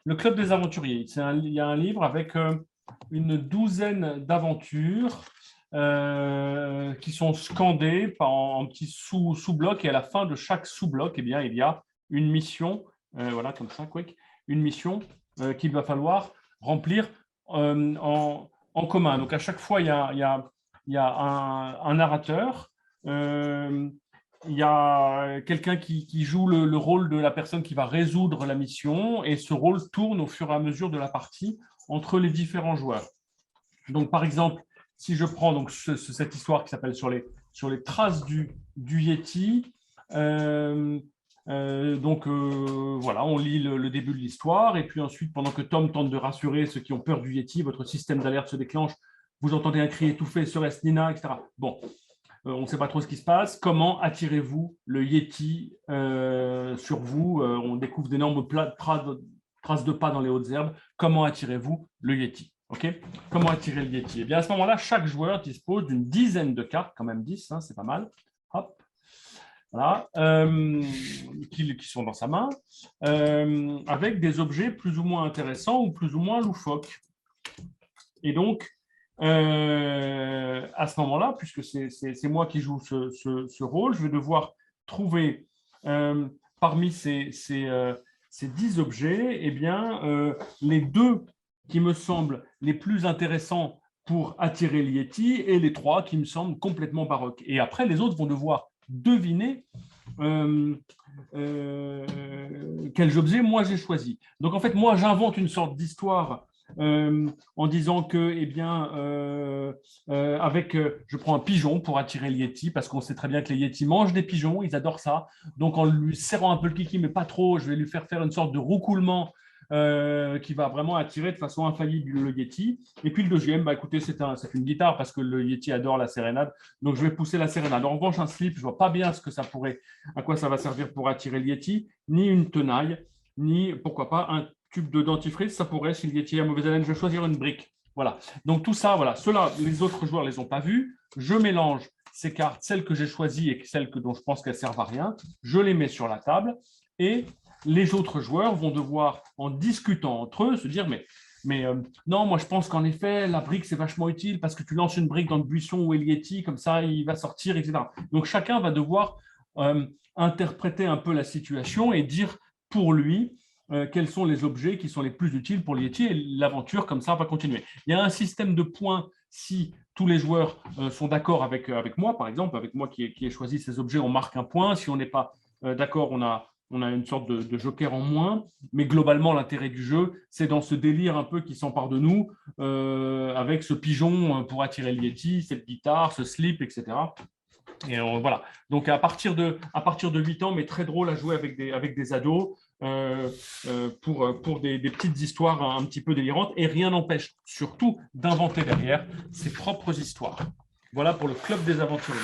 Le Club des Aventuriers. Il y a un livre avec une douzaine d'aventures qui sont scandées en petits sous-blocs. Et à la fin de chaque sous-bloc, eh bien, il y a une mission, voilà, comme ça, quick, une mission qu'il va falloir remplir en commun. Donc, à chaque fois, il y a un narrateur. Il y a quelqu'un qui joue le rôle de la personne qui va résoudre la mission et ce rôle tourne au fur et à mesure de la partie entre les différents joueurs. Donc, par exemple, si je prends donc cette histoire qui s'appelle sur les traces du Yeti, voilà, on lit le début de l'histoire et puis ensuite, pendant que Tom tente de rassurer ceux qui ont peur du Yeti, votre système d'alerte se déclenche, vous entendez un cri étouffé, serait-ce Nina, etc. Bon, on ne sait pas trop ce qui se passe. Comment attirez-vous le Yeti sur vous? On découvre d'énormes traces de pas dans les hautes herbes. Comment attirez-vous le Yeti? Okay. Comment attirer le Yeti? Eh bien, à ce moment-là, chaque joueur dispose d'une dizaine de cartes, quand même 10, hein, c'est pas mal. Hop. Voilà, qui sont dans sa main, avec des objets plus ou moins intéressants ou plus ou moins loufoques. Et donc, à ce moment-là, puisque c'est moi qui joue ce rôle, je vais devoir trouver parmi ces 10 objets, eh bien, les deux qui me semblent les plus intéressants pour attirer le Yeti et les 3 qui me semblent complètement baroques. Et après, les autres vont devoir deviner quels objets moi j'ai choisi. Donc en fait, moi j'invente une sorte d'histoire en disant que, eh bien, je prends un pigeon pour attirer le Yeti parce qu'on sait très bien que les Yetis mangent des pigeons, ils adorent ça. Donc en lui serrant un peu le kiki, mais pas trop, je vais lui faire une sorte de roucoulement qui va vraiment attirer de façon infaillible le Yeti. Et puis le deuxième, bah, écoutez, c'est une guitare parce que le Yeti adore la sérénade, donc je vais pousser la sérénade. En revanche, un slip, je ne vois pas bien à quoi ça va servir pour attirer le Yeti, ni une tenaille, ni pourquoi pas un tube de dentifrice, ça pourrait, si le Yeti a mauvaise haleine, je vais choisir une brique. Voilà. Donc tout ça, voilà. Ceux-là, les autres joueurs ne les ont pas vus. Je mélange ces cartes, celles que j'ai choisies et celles dont je pense qu'elles ne servent à rien. Je les mets sur la table et les autres joueurs vont devoir, en discutant entre eux, se dire non, moi je pense qu'en effet, la brique c'est vachement utile parce que tu lances une brique dans le buisson où est le Yeti, comme ça il va sortir, etc. Donc chacun va devoir interpréter un peu la situation et dire pour lui quels sont les objets qui sont les plus utiles pour le Yeti et l'aventure comme ça va continuer. Il y a un système de points si tous les joueurs sont d'accord avec moi, par exemple, avec moi qui ai choisi ces objets, on marque un point. Si on n'est pas d'accord, on a une sorte de joker en moins, mais globalement, l'intérêt du jeu, c'est dans ce délire un peu qui s'empare de nous, avec ce pigeon pour attirer le Yeti, cette guitare, ce slip, etc. Et voilà. Donc, à partir de 8 ans, mais très drôle à jouer avec des ados, pour des petites histoires un petit peu délirantes, et rien n'empêche surtout d'inventer derrière ses propres histoires. Voilà pour le Club des Aventuriers.